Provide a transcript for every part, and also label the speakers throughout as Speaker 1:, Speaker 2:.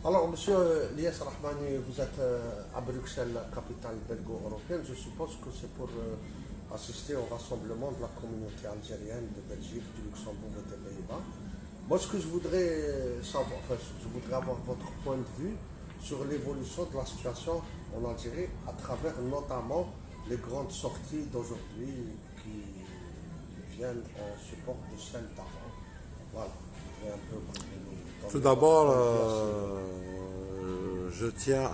Speaker 1: Alors, monsieur Lies Rahmani, vous êtes à Bruxelles, capitale belgo-européenne. Je suppose que c'est pour assister au rassemblement de la communauté algérienne de Belgique, du Luxembourg et des Pays-Bas. Moi, ce que je voudrais savoir, enfin, je voudrais avoir votre point de vue sur l'évolution de la situation en Algérie à travers notamment les grandes sorties d'aujourd'hui qui viennent en support de celles d'avant. Voilà. Je voudrais un peu que vous nous
Speaker 2: Tout
Speaker 1: donniez
Speaker 2: d'abord,
Speaker 1: votre point de vue
Speaker 2: je tiens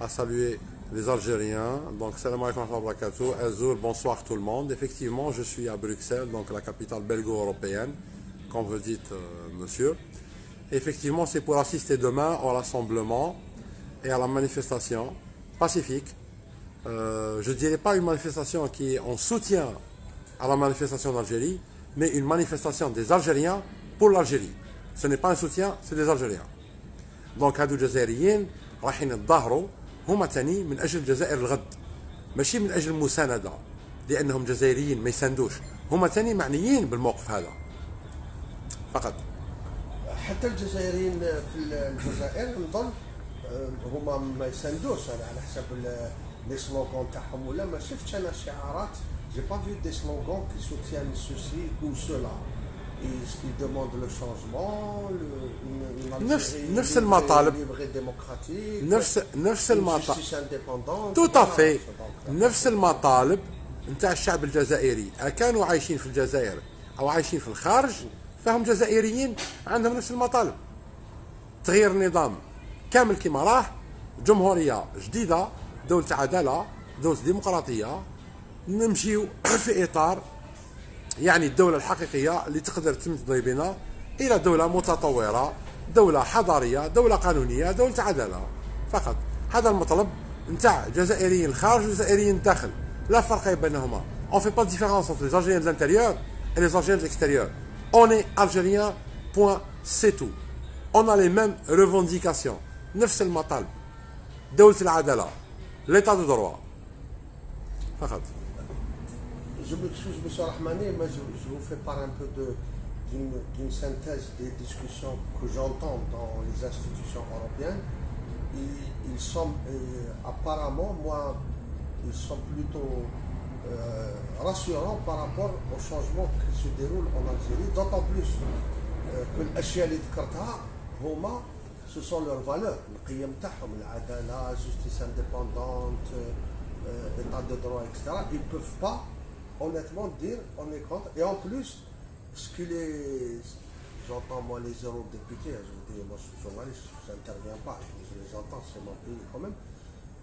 Speaker 2: à saluer les Algériens. Donc, salam alaikum wa rahmatullahi wa barakatuh. Azur, bonsoir tout le monde. Effectivement, je suis à Bruxelles, donc la capitale belgo-européenne, comme vous dites, monsieur. Effectivement, c'est pour assister demain au rassemblement et à la manifestation pacifique. Je ne dirais pas une manifestation qui est en soutien à la manifestation d'Algérie, mais une manifestation des Algériens pour l'Algérie. Ce n'est pas un soutien, c'est des Algériens. دونك هادو الجزائريين رايحين يتظاهروا هما تاني من اجل الجزائر الغد ماشي من اجل المسانده لانهم جزائريين ما يساندوش هما تاني معنيين بالموقف هذا فقط.
Speaker 1: حتى الجزائريين في الجزائر نظن هما ما يساندوش انا على حسب لي سلوغون تاعهم ولا ما شفتش انا شعارات جي با فيو دي سلوغون كي سوتيان سوسي او سولا ils demandent le changement une
Speaker 2: نفس المطالب
Speaker 1: libre et démocratique
Speaker 2: نفس
Speaker 1: une
Speaker 2: المطالب
Speaker 1: justice indépendante
Speaker 2: tout à fait نفس المطالب نتاع الشعب الجزائري كانوا عايشين في الجزائر او عايشين في الخارج فهم جزائريين عندهم نفس المطالب تغيير النظام كامل كما راه جمهوريه جديده دوله عداله دوله ديمقراطيه نمشيو في اطار يعني الدولة الحقيقية اللي تقدر تمتد بنا إلى دولة متطورة دولة حضارية دولة قانونية دولة عدالة فقط هذا المطلب نتاع جزائريين الخارج وجزائريين الداخل لا فرق بينهما on fait pas de différence entre les Algériens de l'intérieur et les Algériens de l'extérieur on est Algériens point c'est tout on a les mêmes revendications نفس المطالب دولة العدالة l'état de droit فقط.
Speaker 1: Je m'excuse, M. Rahmani, mais je vous fais part un peu d'une synthèse des discussions que j'entends dans les institutions européennes. Ils sont apparemment, moi, ils sont plutôt rassurants par rapport au changement qui se déroule en Algérie, d'autant plus que l'ashya اللي ذكرتها هما ce sont leurs valeurs, القيم تاعهم العدالة, justice indépendante, état de droit, etc. Ils ne peuvent pas honnêtement dire on est contre. Et en plus, ce que j'entends moi les eurodéputés, je vous dis, moi je suis journaliste, je n'interviens pas, je les entends, c'est mon pays quand même,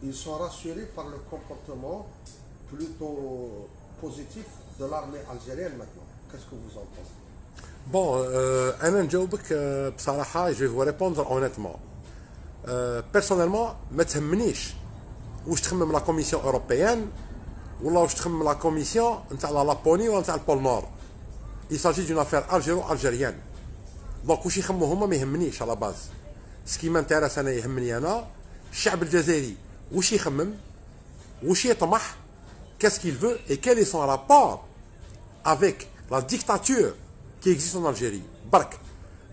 Speaker 1: ils sont rassurés par le comportement plutôt positif de l'armée algérienne maintenant. Qu'est-ce que vous en pensez?
Speaker 2: Bon, أنا نجاوبك بصراحة je vais vous répondre honnêtement. Personnellement ما تهمنيش واش تخمم لا كوميسيون أوروبيان ولا واش تخمم لا كوميسيون نتاع لا لابوني ولا نتاع البول نور. Il s'agit d'une affaire algéro-algérienne. دونك واش يخمموا هما ما يهمنيش على باز. سكي مانتيريس انا يهمني انا الشعب الجزائري واش يخمم واش يطمح qu'est-ce qu'il veut et quel est son rapport avec la dictature qui existe en Algérie. Bark.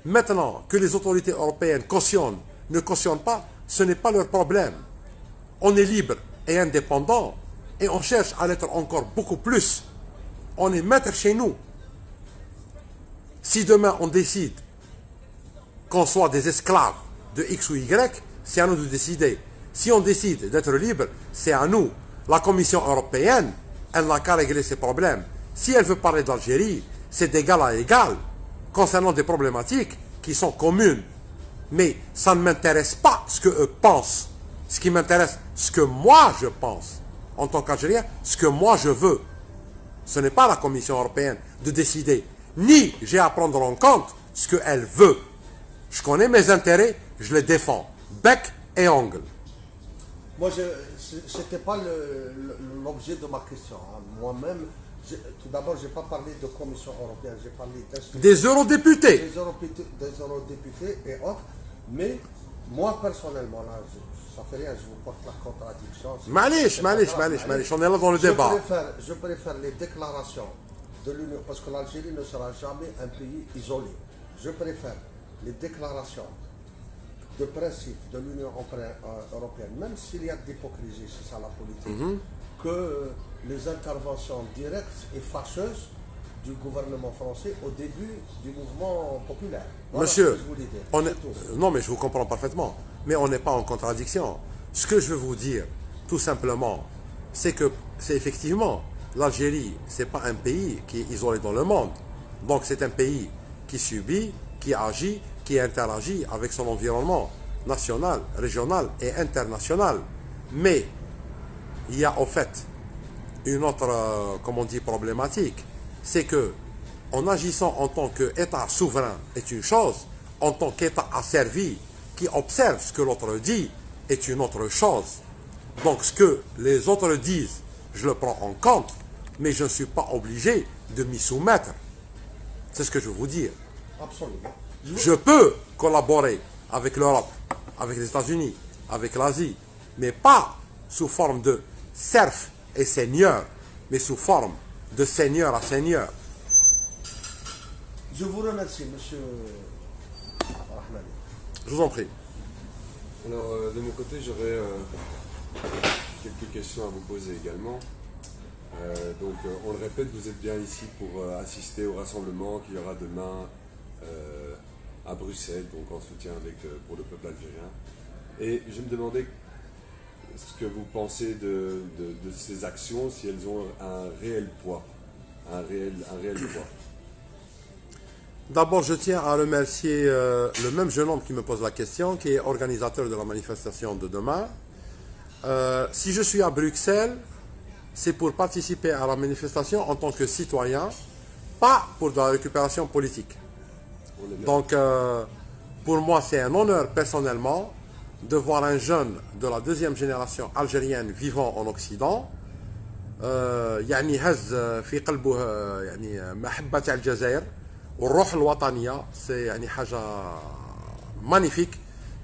Speaker 2: Maintenant que les autorités européennes cautionnent, ne cautionnent pas, ce n'est pas leur problème. On est libre et indépendant et on cherche à l'être encore beaucoup plus. On est maître chez nous. Si demain on décide qu'on soit des esclaves de X ou Y, c'est à nous de décider. Si on décide d'être libre, c'est à nous. La Commission européenne, elle n'a qu'à régler ses problèmes. Si elle veut parler d'Algérie, c'est d'égal à égal concernant des problématiques qui sont communes. Mais ça ne m'intéresse pas ce que eux pensent. Ce qui m'intéresse, ce que moi je pense. En tant qu'Algérien, ce que moi je veux. Ce n'est pas la Commission européenne de décider. Ni j'ai à prendre en compte ce qu'elle veut. Je connais mes intérêts, je les défends. Bec et ongle.
Speaker 1: Moi, ce n'était pas l'objet de ma question. Hein. Moi-même, tout d'abord, je n'ai pas parlé de Commission européenne, j'ai parlé
Speaker 2: des eurodéputés.
Speaker 1: Des eurodéputés et autres. Mais moi, personnellement, là, ça fait rien, je vous porte la contradiction.
Speaker 2: Malish, on est là dans le débat.
Speaker 1: Je préfère les déclarations de l'Union, parce que l'Algérie ne sera jamais un pays isolé. Je préfère les déclarations de principe de l'Union européenne, même s'il y a de l'hypocrisie, c'est ça la politique, que les interventions directes et fâcheuses du gouvernement français au début du mouvement populaire. Voilà ce
Speaker 2: Monsieur,
Speaker 1: que je voulais dire.
Speaker 2: on est-
Speaker 1: C'est tout.
Speaker 2: non mais je vous comprends parfaitement, mais on n'est pas en contradiction. Ce que je veux vous dire, tout simplement, c'est que c'est effectivement, l'Algérie, c'est pas un pays qui est isolé dans le monde. Donc c'est un pays qui subit, qui agit, qui interagit avec son environnement national, régional et international. Mais il y a au fait une autre, comme on dit, problématique, c'est que en agissant en tant qu'État souverain est une chose, en tant qu'État asservi qui observe ce que l'autre dit est une autre chose. Donc ce que les autres disent, je le prends en compte, mais je ne suis pas obligé de m'y soumettre. C'est ce que je veux vous dire.
Speaker 1: Absolument.
Speaker 2: Je peux collaborer avec l'Europe, avec les États-Unis, avec l'Asie, mais pas sous forme de serf et seigneur, mais sous forme de seigneur à seigneur.
Speaker 1: Je vous remercie, monsieur Rahmani.
Speaker 2: Je vous en prie.
Speaker 3: Alors, de mon côté, j'aurais quelques questions à vous poser également. On le répète, vous êtes bien ici pour assister au rassemblement qu'il y aura demain à Bruxelles, donc en soutien pour le peuple algérien. Et je me demandais ce que vous pensez de ces actions, si elles ont un réel poids, un réel poids.
Speaker 2: D'abord, je tiens à remercier le même jeune homme qui me pose la question, qui est organisateur de la manifestation de demain. Si je suis à Bruxelles, c'est pour participer à la manifestation en tant que citoyen, pas pour de la récupération politique.
Speaker 3: On est bien.
Speaker 2: Donc, pour moi, c'est un honneur personnellement de voir un jeune de la deuxième génération algérienne vivant en Occident. يعني هز في قلبه يعني محبة الجزائر والروح الوطنية سي يعني حاجة مانيفيك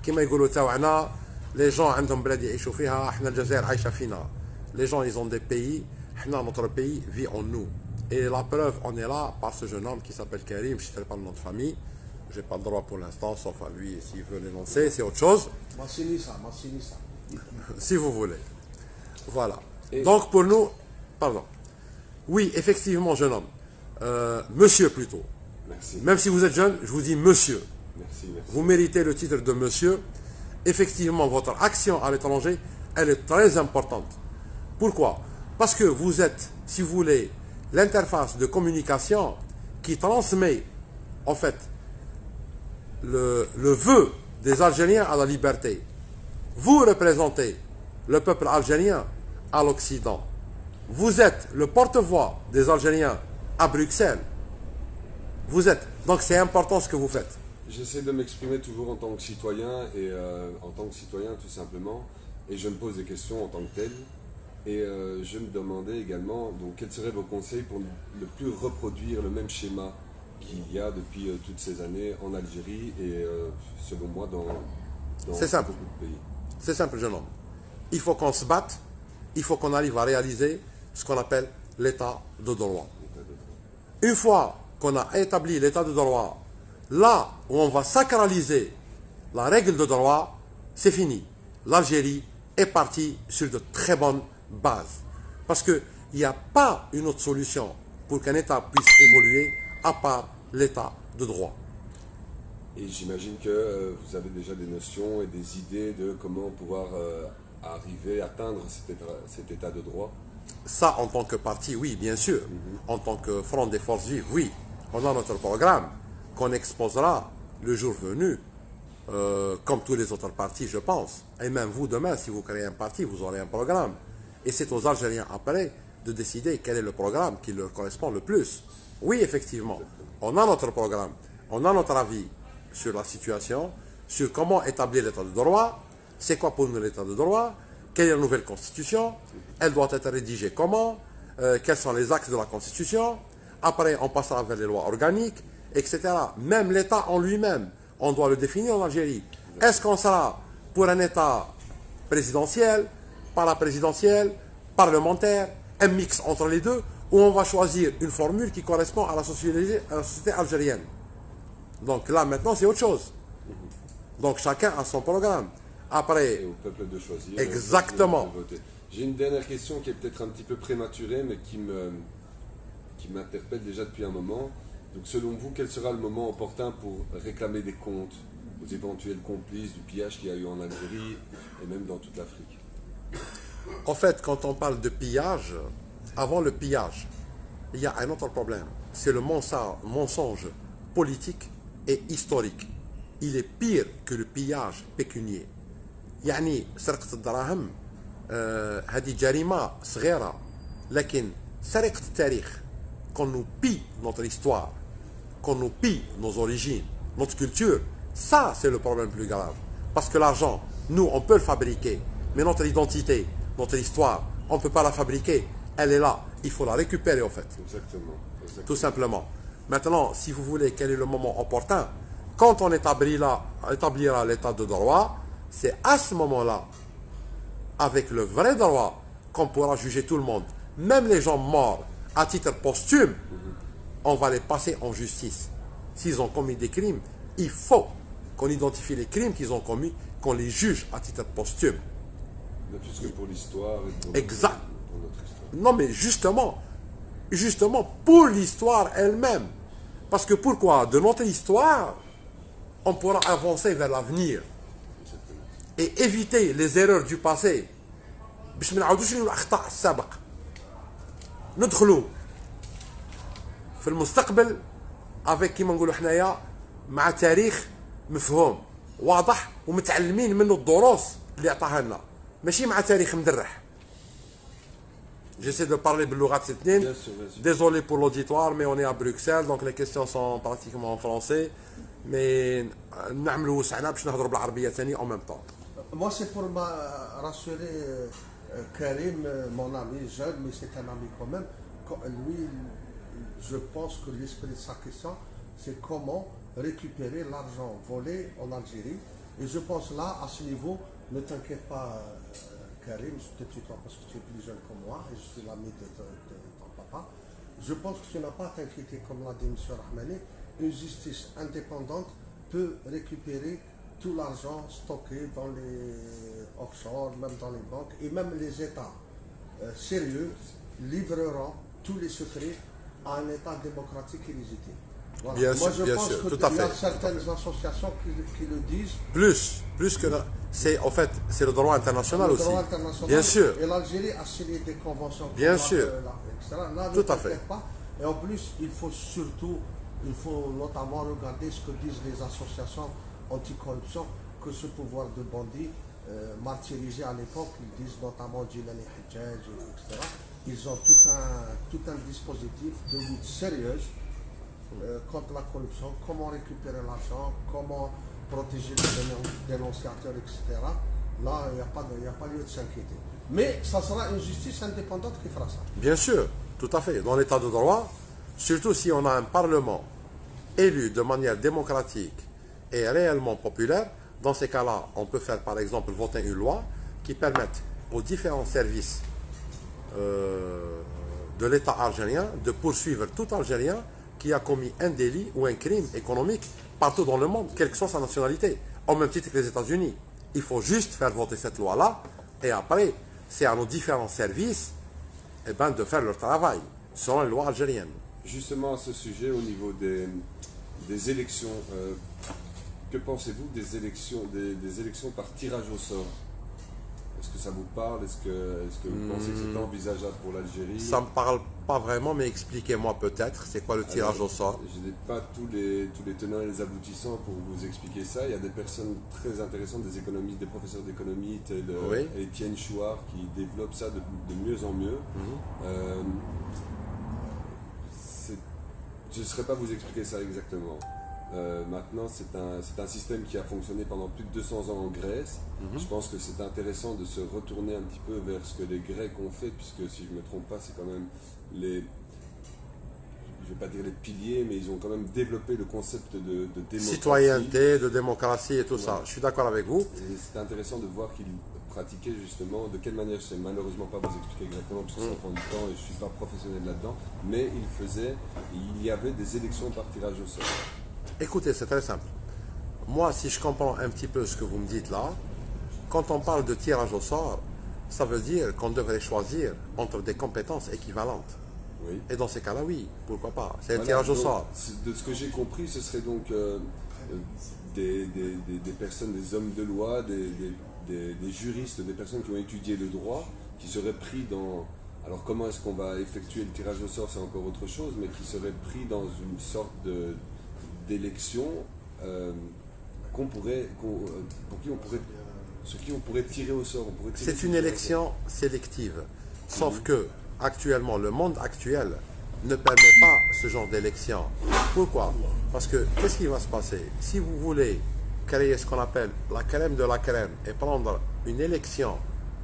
Speaker 2: كما يقولوا تاوعنا لي جون عندهم بلاد يعيشوا فيها احنا الجزائر عايشة فينا les gens ils ont des pays احنا notre pays vit en nous et la preuve on est là par ce jeune homme qui s'appelle Karim je ne sais pas le nom de famille j'ai pas le droit pour l'instant sauf à lui s'il veut l'énoncer c'est autre chose
Speaker 1: Massinissa.
Speaker 2: si vous voulez voilà
Speaker 3: Et-
Speaker 2: donc pour nous pardon oui effectivement jeune homme monsieur plutôt
Speaker 3: Merci.
Speaker 2: même si vous êtes jeune je vous dis monsieur
Speaker 3: Merci.
Speaker 2: vous méritez le titre de monsieur. Effectivement, votre action à l'étranger, elle est très importante. Pourquoi? Parce que vous êtes, si vous voulez, l'interface de communication qui transmet, en fait, le vœu des Algériens à la liberté. Vous représentez le peuple algérien à l'Occident. Vous êtes le porte-voix des Algériens à Bruxelles. Vous êtes. Donc c'est important ce que vous faites.
Speaker 3: J'essaie de m'exprimer toujours en tant que citoyen et en tant que citoyen tout simplement, et je me pose des questions en tant que tel. Et je me demandais également donc quels seraient vos conseils pour ne plus reproduire le même schéma qu'il y a depuis toutes ces années en Algérie et selon moi dans
Speaker 2: C'est simple.
Speaker 3: beaucoup de pays.
Speaker 2: C'est simple, jeune homme. Il faut qu'on se batte, il faut qu'on arrive à réaliser ce qu'on appelle l'état de droit.
Speaker 3: État de droit.
Speaker 2: Une fois qu'on a établi l'état de droit, là où on va sacraliser la règle de droit, c'est fini. L'Algérie est partie sur de très bonnes bases. Parce qu'il n'y a pas une autre solution pour qu'un État puisse évoluer à part l'état de droit.
Speaker 3: Et j'imagine que vous avez déjà des notions et des idées de comment pouvoir arriver à atteindre cet état de droit.
Speaker 2: Ça, en tant que parti, oui, bien sûr. En tant que Front des Forces Vives, oui. On a notre programme qu'on exposera le jour venu, comme tous les autres partis, je pense. Et même vous, demain, si vous créez un parti, vous aurez un programme. Et c'est aux Algériens après de décider quel est le programme qui leur correspond le plus. Oui, effectivement, on a notre programme, on a notre avis sur la situation, sur comment établir l'état de droit, c'est quoi pour nous l'état de droit, quelle est la nouvelle constitution, elle doit être rédigée comment, quels sont les axes de la constitution, après on passera vers les lois organiques, etc. Même l'état en lui-même, on doit le définir en Algérie. Est-ce qu'on sera pour un état présidentiel, paraprésidentiel, parlementaire, un mix entre les deux, ou on va choisir une formule qui correspond à la société algérienne. Donc là, maintenant, c'est autre chose. Donc chacun a son programme. Après,
Speaker 3: Et au peuple de choisir.
Speaker 2: Exactement.
Speaker 3: De voter. J'ai une dernière question qui est peut-être un petit peu prématurée, mais qui m'interpelle déjà depuis un moment. Donc selon vous, quel sera le moment opportun pour réclamer des comptes aux éventuels complices du pillage qu'il y a eu en Algérie et même dans toute l'Afrique?
Speaker 2: en fait, quand on parle de pillage, avant le pillage, il y a un autre problème. C'est le mensonge politique et historique. Il est pire que le pillage pécunier. يعني سرقة الدراهم هذه جريمة صغيرة لكن سرقة التاريخ qu'on nous pille notre histoire, qu'on nous pille nos origines, notre culture, ça c'est le problème plus grave. Parce que l'argent, nous on peut le fabriquer, mais notre identité, notre histoire, on ne peut pas la fabriquer, elle est là, il faut la récupérer en fait.
Speaker 3: Exactement.
Speaker 2: Tout simplement. Maintenant, si vous voulez, quel est le moment opportun? Quand on établira l'état de droit, c'est à ce moment-là, avec le vrai droit, qu'on pourra juger tout le monde. Même les gens morts à titre posthume, on va les passer en justice. S'ils ont commis des crimes, il faut qu'on identifie les crimes qu'ils ont commis, qu'on les juge à titre posthume.
Speaker 3: Ne fût-ce que pour l'histoire et pour
Speaker 2: Exact.
Speaker 3: pour notre histoire.
Speaker 2: Non, mais justement, pour l'histoire elle-même. Parce que pourquoi? De notre histoire, on pourra avancer vers l'avenir et éviter les erreurs du passé. باش ما نعاودوش الاخطاء السابق. ندخلوا في المستقبل avec كيما نقولوا حنايا مع تاريخ مفهوم واضح ومتعلمين منه الدروس اللي عطاها لنا ماشي مع تاريخ مدرح. J'essaie de parler باللغات الاثنين.
Speaker 3: Bien sûr, bien sûr.
Speaker 2: Désolé pour l'auditoire, mais on est à Bruxelles, donc les questions sont pratiquement en français. Mais نعملوا وسعنا باش نهضروا بالعربية ثاني en même temps.
Speaker 1: Moi, c'est pour rassurer Karim, mon ami jeune, mais c'est un ami quand même. Lui, je pense que l'esprit de sa question, c'est comment récupérer l'argent volé en Algérie. Et je pense là, à ce niveau, ne t'inquiète pas, Karim, je te tutoie parce que tu es plus jeune que moi et je suis l'ami de ton papa. Je pense que tu n'as pas à t'inquiéter, comme l'a dit M. Rahmani. Une justice indépendante peut récupérer tout l'argent stocké dans les offshore, même dans les banques, et même les États sérieux livreront tous les secrets à un État démocratique et légitime. Voilà.
Speaker 2: Bien
Speaker 1: Moi,
Speaker 2: sûr,
Speaker 1: je
Speaker 2: bien
Speaker 1: pense
Speaker 2: sûr,
Speaker 1: que
Speaker 2: tout à
Speaker 1: il y a
Speaker 2: fait.
Speaker 1: certaines associations qui le disent.
Speaker 2: Plus que c'est en fait c'est le droit international
Speaker 1: Le
Speaker 2: aussi.
Speaker 1: droit international.
Speaker 2: Bien sûr.
Speaker 1: Et l'Algérie a signé des conventions.
Speaker 2: Bien
Speaker 1: comme
Speaker 2: sûr.
Speaker 1: etc. Là, ne
Speaker 2: Tout à fait.
Speaker 1: t'inquiète pas. Et en plus, il faut notamment regarder ce que disent les associations anticorruption, que ce pouvoir de bandits martyrisé à l'époque, ils disent notamment Djilani Hajjaj, etc. Ils ont tout un dispositif de lutte sérieuse contre la corruption, comment récupérer l'argent, comment protéger les dénonciateurs, etc. Là, il n'y a pas lieu de s'inquiéter. Mais ça sera une justice indépendante qui fera ça.
Speaker 2: Bien sûr, tout à fait. Dans l'état de droit, surtout si on a un parlement élu de manière démocratique et réellement populaire, dans ces cas-là, on peut faire par exemple voter une loi qui permette aux différents services de l'État algérien de poursuivre tout Algérien qui a commis un délit ou un crime économique partout dans le monde, quelle que soit sa nationalité, au même titre que les États-Unis. Il faut juste faire voter cette loi-là et après, c'est à nos différents services de faire leur travail selon les lois algériennes.
Speaker 3: Justement à ce sujet, au niveau des élections, que pensez-vous des élections par tirage au sort? Est-ce que ça vous parle? Est-ce que vous pensez que c'est envisageable pour l'Algérie?
Speaker 2: Ça me parle pas vraiment, mais expliquez-moi peut-être, c'est quoi le tirage au sort?
Speaker 3: Je n'ai pas tous les tenants et les aboutissants pour vous expliquer ça. Il y a des personnes très intéressantes, des économistes, des professeurs d'économie, tels Étienne Chouard, qui développent ça de mieux en mieux. Je ne saurais pas vous expliquer ça exactement. Maintenant, c'est un système qui a fonctionné pendant plus de 200 ans en Grèce. Je pense que c'est intéressant de se retourner un petit peu vers ce que les Grecs ont fait, puisque si je ne me trompe pas, c'est quand même je ne vais pas dire les piliers, mais ils ont quand même développé le concept de démocratie.
Speaker 2: Citoyenneté, de démocratie et tout ça. Je suis d'accord avec vous.
Speaker 3: Et c'est intéressant de voir qu'ils pratiquaient justement, de quelle manière, je ne sais malheureusement pas vous expliquer exactement, parce que ça prend du temps et je ne suis pas professionnel là-dedans, mais il y avait des élections par tirage au sort.
Speaker 2: Écoutez, c'est très simple. moi, si je comprends un petit peu ce que vous me dites là, quand on parle de tirage au sort, ça veut dire qu'on devrait choisir entre des compétences équivalentes.
Speaker 3: Oui.
Speaker 2: Et dans ces cas-là, oui, pourquoi pas. C'est un
Speaker 3: Voilà,
Speaker 2: tirage au
Speaker 3: donc,
Speaker 2: sort.
Speaker 3: de ce que j'ai compris, ce serait donc des personnes, des hommes de loi, des juristes, des personnes qui ont étudié le droit, qui seraient pris dans... Alors comment est-ce qu'on va effectuer le tirage au sort, c'est encore autre chose, mais qui seraient pris dans une sorte d'élection sur qui on pourrait tirer au sort.
Speaker 2: C'est une élection sélective. Sauf que, actuellement, le monde actuel ne permet pas ce genre d'élection. Pourquoi? Parce que, qu'est-ce qui va se passer? Si vous voulez créer ce qu'on appelle la crème de la crème et prendre une élection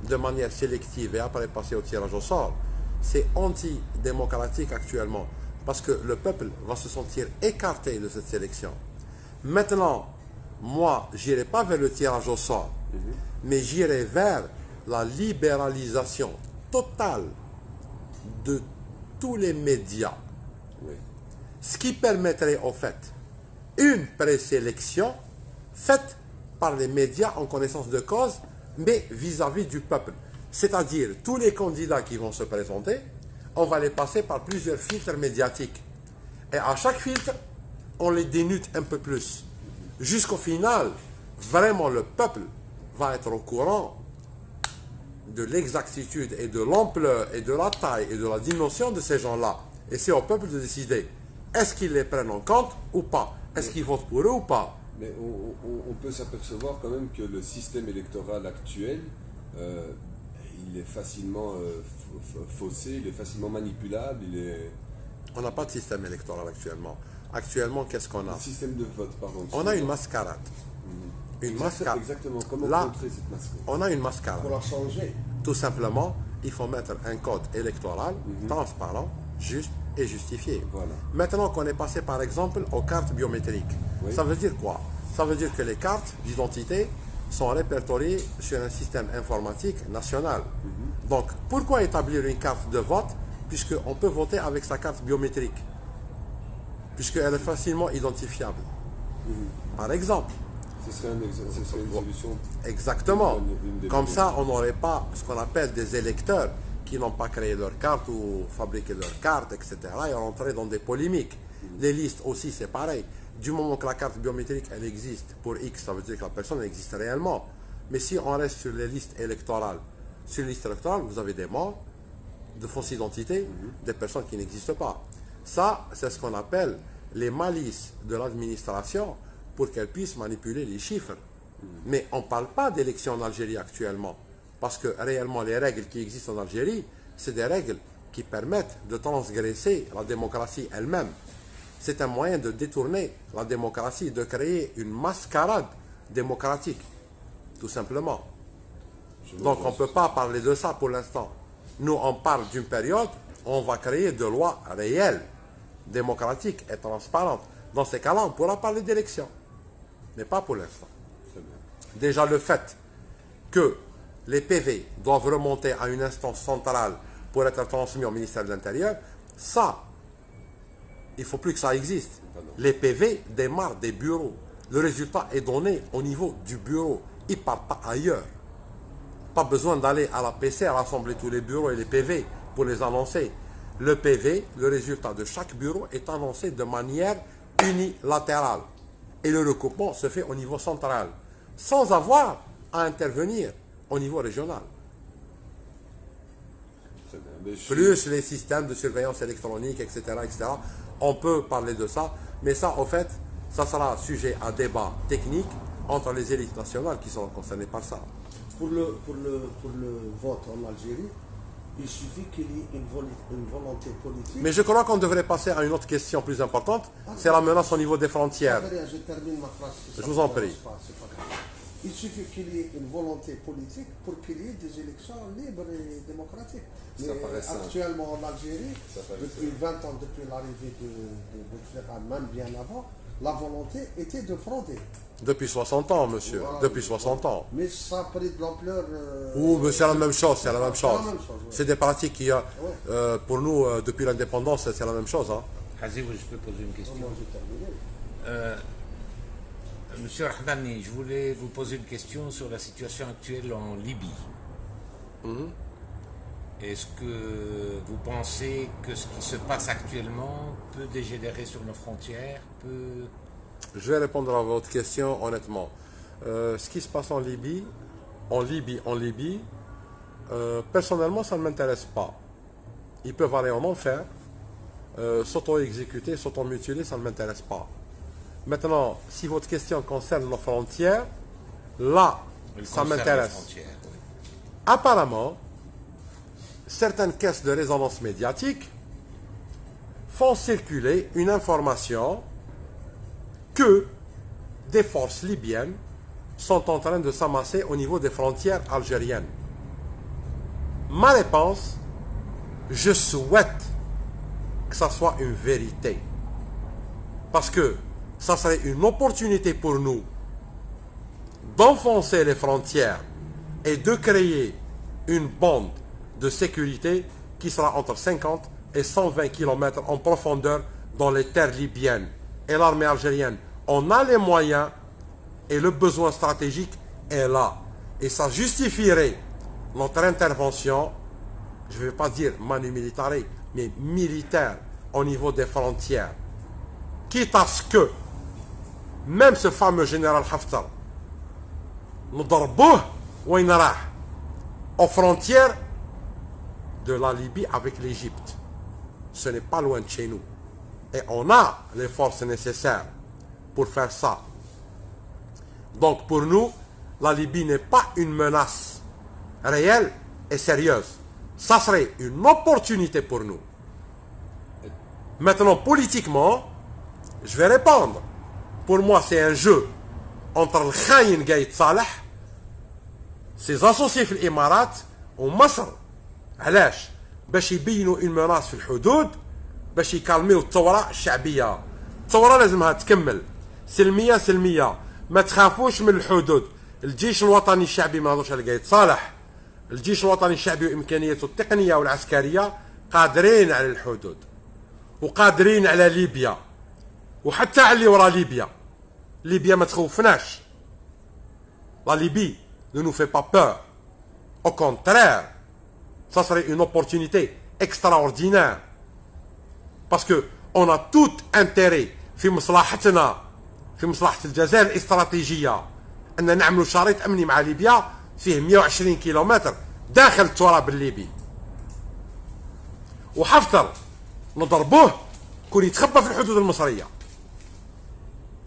Speaker 2: de manière sélective et après passer au tirage au sort, c'est antidémocratique actuellement. Parce que le peuple va se sentir écarté de cette sélection. Maintenant, moi, j'irai pas vers le tirage au sort, mais j'irai vers la libéralisation totale de tous les médias.
Speaker 3: Oui.
Speaker 2: Ce qui permettrait au fait une présélection faite par les médias en connaissance de cause, mais vis-à-vis du peuple. C'est-à-dire, tous les candidats qui vont se présenter, on va les passer par plusieurs filtres médiatiques. Et à chaque filtre, on les dénude un peu plus. Jusqu'au final, vraiment le peuple va être au courant de l'exactitude et de l'ampleur et de la taille et de la dimension de ces gens-là. Et c'est au peuple de décider, est-ce qu'ils les prennent en compte ou pas? Est-ce qu'ils votent pour eux ou pas?
Speaker 3: Mais on peut s'apercevoir quand même que le système électoral actuel, il est facilement faussé, il est facilement manipulable,
Speaker 2: On n'a pas de système électoral actuellement. Actuellement, qu'est-ce qu'on a?
Speaker 3: Le système de vote, pardon.
Speaker 2: On a une mascarade. Une mascarade.
Speaker 3: Exactement. Comment
Speaker 2: Là,
Speaker 3: contrer cette mascarade?
Speaker 2: on a une mascarade.
Speaker 1: Pour la changer.
Speaker 2: Tout simplement, il faut mettre un code électoral transparent, juste et justifié.
Speaker 3: Voilà.
Speaker 2: Maintenant qu'on est passé par exemple aux cartes biométriques,
Speaker 3: Oui.
Speaker 2: ça veut dire quoi? Ça veut dire que les cartes d'identité sont répertoriées sur un système informatique national. Donc, pourquoi établir une carte de vote puisqu'on peut voter avec sa carte biométrique? Puisqu'elle est facilement identifiable. Par exemple.
Speaker 3: Ce serait une solution.
Speaker 2: Exactement.
Speaker 3: Une des
Speaker 2: Comme
Speaker 3: meilleures.
Speaker 2: ça, on n'aurait pas ce qu'on appelle des électeurs qui n'ont pas créé leur carte ou fabriqué leur carte, etc. et rentrer dans des polémiques. Les listes aussi, c'est pareil. Du moment que la carte biométrique, elle existe pour X, ça veut dire que la personne existe réellement. Mais si on reste sur les listes électorales, sur les listes électorales, vous avez des morts, de fausses identités, des personnes qui n'existent pas. Ça, c'est ce qu'on appelle les malices de l'administration pour qu'elle puisse manipuler les chiffres. Mais on ne parle pas d'élections en Algérie actuellement. Parce que réellement, les règles qui existent en Algérie, c'est des règles qui permettent de transgresser la démocratie elle-même. C'est un moyen de détourner la démocratie, de créer une mascarade démocratique, tout simplement. Donc on ne peut pas parler de ça pour l'instant. Nous, on parle d'une période où on va créer de lois réelles, démocratiques et transparentes. Dans ces cas-là, on pourra parler d'élections, mais pas pour l'instant.
Speaker 3: Très bien.
Speaker 2: Déjà le fait que les PV doivent remonter à une instance centrale pour être transmis au ministère de l'Intérieur, ça, il ne faut plus que ça existe. Les PV démarrent des bureaux. Le résultat est donné au niveau du bureau. Il ne part pas ailleurs. Pas besoin d'aller à la PC rassembler tous les bureaux et les PV pour les annoncer. Le PV, le résultat de chaque bureau, est annoncé de manière unilatérale. Et le recoupement se fait au niveau central, sans avoir à intervenir au niveau régional.
Speaker 3: Très bien. Mais je suis-
Speaker 2: Plus les systèmes de surveillance électronique, etc., etc. On peut parler de ça, mais ça, au fait, ça sera sujet à débat technique entre les élites nationales qui seront concernées par ça.
Speaker 1: Pour le vote en Algérie, il suffit qu'il y ait une volonté politique.
Speaker 2: Mais je crois qu'on devrait passer à une autre question plus importante, c'est la menace au niveau des frontières.
Speaker 1: Je termine ma phrase.
Speaker 2: Je vous en prie.
Speaker 1: C'est pas grave. Il suffit qu'il y ait une volonté politique pour qu'il y ait des élections libres et démocratiques.
Speaker 3: Ça
Speaker 1: Mais
Speaker 3: paraît simple.
Speaker 1: actuellement en Algérie,
Speaker 3: Ça paraît
Speaker 1: depuis 20 ans, depuis l'arrivée de Bouteflika, même bien avant, la volonté était de frauder.
Speaker 2: Depuis 60 ans, monsieur.
Speaker 1: Voilà.
Speaker 2: Depuis 60 ans.
Speaker 1: Mais ça a pris de l'ampleur.
Speaker 2: Ouh, mais c'est la même chose, c'est la même chose.
Speaker 1: C'est la même chose, ouais.
Speaker 2: C'est des pratiques qui, pour nous, depuis l'indépendance, c'est la même chose. Hein.
Speaker 4: Hazib, je peux poser une question.
Speaker 1: Comment j'ai terminé?
Speaker 4: Monsieur Rahdani, je voulais vous poser une question sur la situation actuelle en Libye. Est-ce que vous pensez que ce qui se passe actuellement peut dégénérer sur nos frontières,
Speaker 2: Je vais répondre à votre question honnêtement. Ce qui se passe en Libye, personnellement, ça ne m'intéresse pas. Ils peuvent aller en enfer, s'auto-exécuter, s'auto-mutiler, ça ne m'intéresse pas. Maintenant, si votre question concerne nos frontières, là, ça m'intéresse.
Speaker 4: Oui.
Speaker 2: Apparemment, certaines caisses de résonance médiatique font circuler une information que des forces libyennes sont en train de s'amasser au niveau des frontières algériennes. Ma réponse, je souhaite que ça soit une vérité. Parce que ça serait une opportunité pour nous d'enfoncer les frontières et de créer une bande de sécurité qui sera entre 50 et 120 km en profondeur dans les terres libyennes. Et l'armée algérienne, on a les moyens et le besoin stratégique est là. Et ça justifierait notre intervention, je ne vais pas dire manu militare, mais militaire au niveau des frontières. Quitte à ce que même ce fameux général Haftar, nous ضربوه وين راح aux frontières de la Libye avec l'Égypte. Ce n'est pas loin de chez nous. Et on a les forces nécessaires pour faire ça. Donc pour nous, la Libye n'est pas une menace réelle et sérieuse. Ça serait une opportunité pour nous. Maintenant, politiquement, je vais répondre. Pour moi, c'est un jeu entre le Khaïn Gaïd Salah, ses associés في الإمارات ومصر. علاش؟ باش يبينوا une menace في الحدود، باش يكالميو الثورة الشعبية. الثورة لازمها تكمل سلمية سلمية، ما تخافوش من الحدود. الجيش الوطني الشعبي ما نهضرش على قايد صالح، الجيش الوطني الشعبي وإمكانياته التقنية والعسكرية قادرين على الحدود وقادرين على ليبيا وحتى على اللي ورا ليبيا. ليبيا ما تخوفناش. La Libye ne nous fait pas peur. Au contraire, ça serait une opportunité extraordinaire. Parce que on a tout intérêt في مصلحتنا، في مصلحة الجزائر الاستراتيجية، أن نعملوا شريط أمني مع ليبيا فيه 120 كيلومتر داخل التراب الليبي. وحفتر نضربوه كون يتخبى في الحدود المصرية.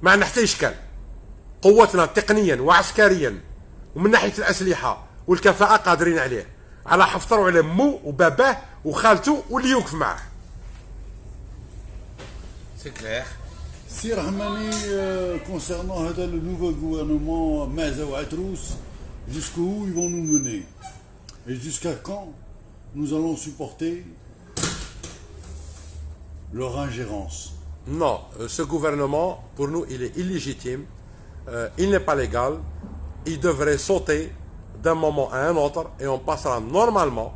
Speaker 2: ما عندنا حتى إشكال. قوتنا تقنيا وعسكريا ومن ناحية الأسلحة والكفاءة قادرين عليه. على حفتر وعلى مو وباباه وخالته واللي يوقف معاه.
Speaker 4: C'est clair.
Speaker 5: Sir Rahmani, concernant le nouveau gouvernement Maza ou Atrous, jusqu'où ils vont nous mener? Et jusqu'à quand nous allons supporter leur ingérence?
Speaker 2: Non, ce gouvernement, pour nous, il est illégitime, il n'est pas légal, il devrait sauter d'un moment à un autre et on passera normalement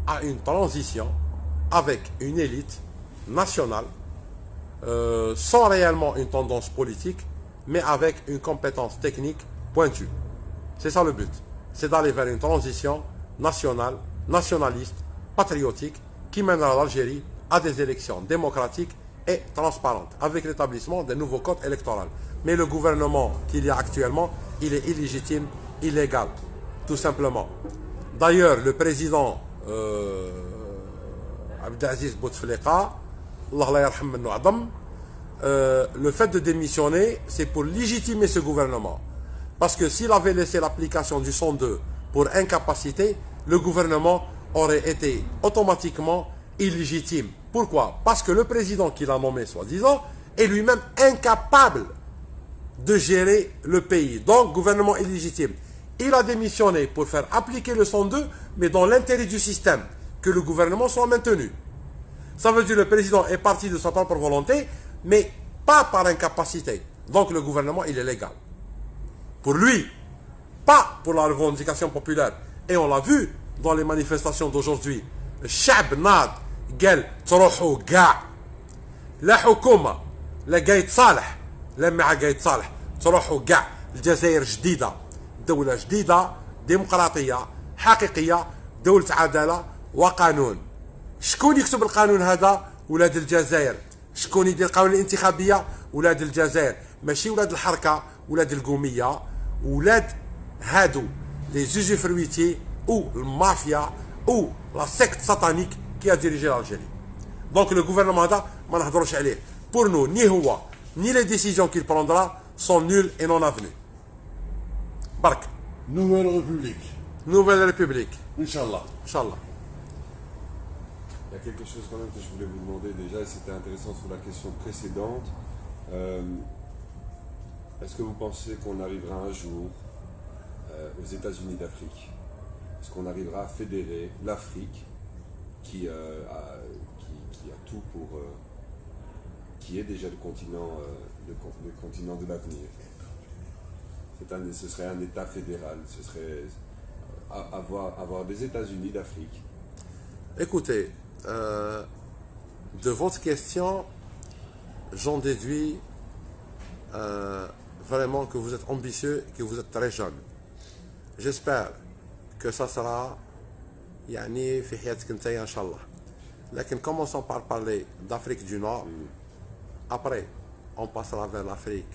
Speaker 2: à une transition avec une élite nationale, sans réellement une tendance politique, mais avec une compétence technique pointue. C'est ça le but, c'est d'aller vers une transition nationale, nationaliste, patriotique, qui mènera l'Algérie à des élections démocratiques et transparentes, avec l'établissement des nouveaux codes électoraux. Mais le gouvernement qu'il y a actuellement, il est illégitime, illégal, tout simplement. D'ailleurs, le président Abdelaziz Bouteflika, Allah la yarham minnou adam, le fait de démissionner, c'est pour légitimer ce gouvernement. Parce que s'il avait laissé l'application du 102 pour incapacité, le gouvernement aurait été automatiquement illégitime. Pourquoi? Parce que le président qu'il a nommé, soi-disant, est lui-même incapable de gérer le pays. Donc, gouvernement illégitime. Il a démissionné pour faire appliquer le 102, mais dans l'intérêt du système, que le gouvernement soit maintenu. Ça veut dire que le président est parti de sa propre volonté, mais pas par incapacité. Donc, le gouvernement, il est légal. Pour lui, pas pour la revendication populaire. Et on l'a vu dans les manifestations d'aujourd'hui. الشعب ناض قال تروحوا كاع لا حكومة لا قايد صالح لا مع قايد صالح تروحوا كاع الجزائر جديده، دوله جديده ديمقراطيه حقيقيه، دوله عداله وقانون. شكون يكتب القانون هذا؟ ولاد الجزائر. شكون يدير القوانين الانتخابيه؟ ولاد الجزائر، ماشي ولاد الحركه، ولاد القوميه، ولاد هادو لي زوزيفرويتي او المافيا او لا سيكت ساتانيك كي ا ديريجي l'Algérie. دونك لو غوفرنمون هذا ما نهضروش عليه. بور نو ني هو ني لي ديسيزيون كيل بروندرا سون نول اي نون افنو. برك.
Speaker 5: Nouvelle République.
Speaker 2: نوفيل ريبوبليك
Speaker 5: Inch'Allah.
Speaker 2: ان شاء الله.
Speaker 3: Il y a quelque chose quand même que je voulais vous demander déjà, et c'était intéressant sur la question précédente. Est-ce que vous pensez qu'on arrivera un jour aux États-Unis d'Afrique? Est-ce qu'on arrivera à fédérer l'Afrique qui a tout pour... qui est déjà le continent de l'avenir? Ce serait un État fédéral, ce serait avoir des États-Unis d'Afrique.
Speaker 2: Écoutez, de votre question, j'en déduis vraiment que vous êtes ambitieux et que vous êtes très jeune. J'espère que ça sera يعني في حياتك نتايا ان شاء الله. لكن commençons par parler d'Afrique du Nord. Après, on passera vers l'Afrique.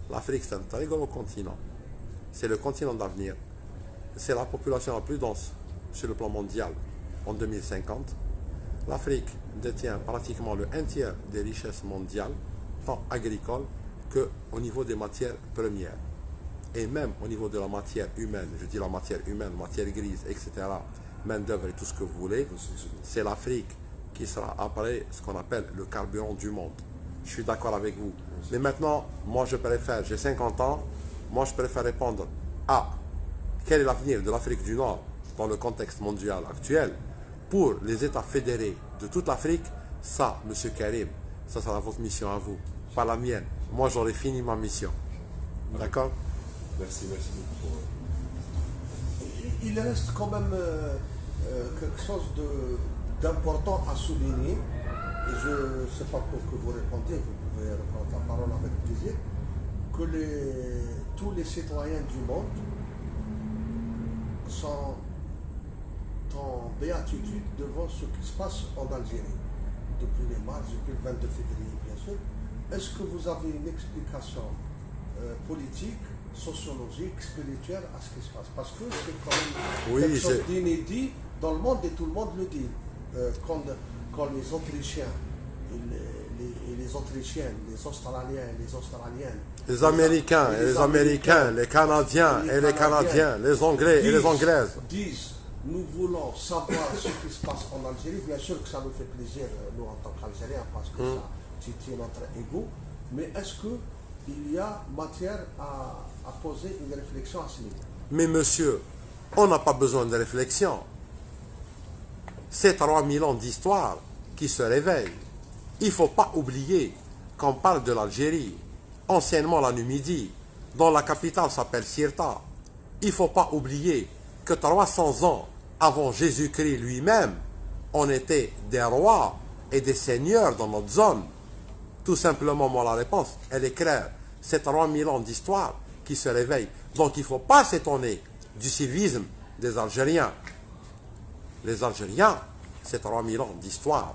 Speaker 2: L'Afrique, c'est un très gros continent. C'est le continent d'avenir. C'est la population la plus dense sur le plan mondial en 2050. L'Afrique détient pratiquement le 1/3 des richesses mondiales, tant agricoles qu'au niveau des matières premières. Et même au niveau de la matière humaine, je dis la matière humaine, matière grise, etc., main-d'œuvre et tout ce que vous voulez, c'est l'Afrique qui sera après ce qu'on appelle le carburant du monde. Je suis d'accord avec vous. Mais maintenant, moi je préfère, j'ai 50 ans, moi je préfère répondre à quel est l'avenir de l'Afrique du Nord dans le contexte mondial actuel. Pour les États fédérés de toute l'Afrique, ça, Monsieur Karim, ça sera votre mission à vous, pas la mienne. Moi j'aurai fini ma mission. D'accord?
Speaker 3: Merci beaucoup pour...
Speaker 1: Il reste quand même quelque chose d'important à souligner. Et je ne sais pas pour que vous répondiez, vous pouvez reprendre la parole avec plaisir, que tous les citoyens du monde sont en béatitude devant ce qui se passe en Algérie, depuis les mars, depuis le 22 février, bien sûr. Est-ce que vous avez une explication politique, sociologique, spirituelle à ce qui se passe? Parce que c'est quand même quelque chose d'inédit dans le monde et tout le monde le dit. Quand les Autrichiens et les Autrichiennes, les Australiens et les Australiennes,
Speaker 2: les Américains et les Américains, les Canadiens et les Canadiens, les Anglais et les Anglaises
Speaker 1: disent nous voulons savoir ce qui se passe en Algérie. Bien sûr que ça nous fait plaisir, nous en tant qu'Algériens, parce que ça titille notre ego. Mais est-ce qu'il y a matière à poser une réflexion à ce niveau?
Speaker 2: Mais monsieur, on n'a pas besoin de réflexion. C'est 3000 ans d'histoire qui se réveillent. Il ne faut pas oublier qu'on parle de l'Algérie, anciennement la Numidie, dont la capitale s'appelle Sirta. Il ne faut pas oublier que 300 ans avant Jésus-Christ lui-même, on était des rois et des seigneurs dans notre zone. Tout simplement, moi, la réponse, elle est claire. C'est 3000 ans d'histoire qui se réveillent. Donc, il ne faut pas s'étonner du civisme des Algériens. Les Algériens, c'est 3000 ans d'histoire.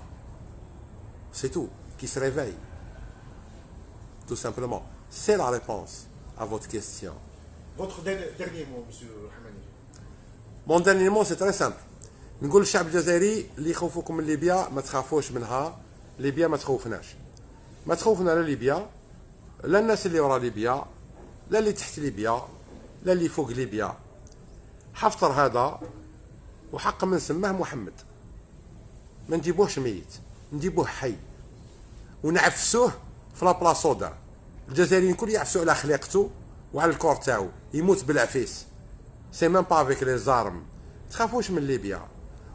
Speaker 2: C'est tout, qui se réveille. Tout simplement. C'est la réponse à votre question.
Speaker 6: Votre dernier mot, monsieur Hamani.
Speaker 2: Mon dernier mot, c'est très simple. نقول للشعب الجزائري اللي يخوفوكم من ليبيا ما تخافوش منها. ليبيا ما تخوفناش. ما تخوفنا لا ليبيا، لا الناس اللي ورا ليبيا، لا اللي تحت ليبيا، لا اللي فوق ليبيا. حفتر هذا وحق من سماه محمد. ما نجيبوهش ميت، نجيبوه حي ونعفسوه في لابلاصودا. الجزائريين الكل يعفسوا على خليقته وعلى الكور تاعو، يموت بالعفيس. سي ميم با افيك لي زارم. تخافوش من ليبيا.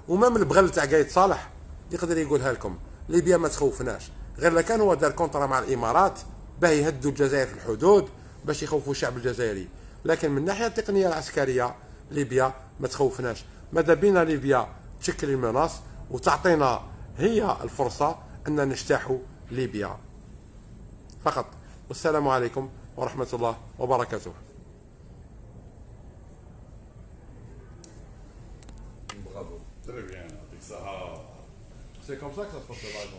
Speaker 2: ومام البغل تاع قايد صالح يقدر يقولها لكم، ليبيا ما تخوفناش، غير لا كان هو دار كونترا مع الامارات باه يهدوا الجزائر في الحدود باش يخوفوا الشعب الجزائري. لكن من الناحيه التقنيه العسكريه ليبيا ما تخوفناش. ماذا بينا ليبيا تشكل المناص وتعطينا هي الفرصه ان نجتاحوا ليبيا فقط. والسلام عليكم ورحمة الله وبركاته.
Speaker 3: Bravo.
Speaker 5: Très bien, avec ça.
Speaker 3: C'est comme ça que ça se passe là-bas,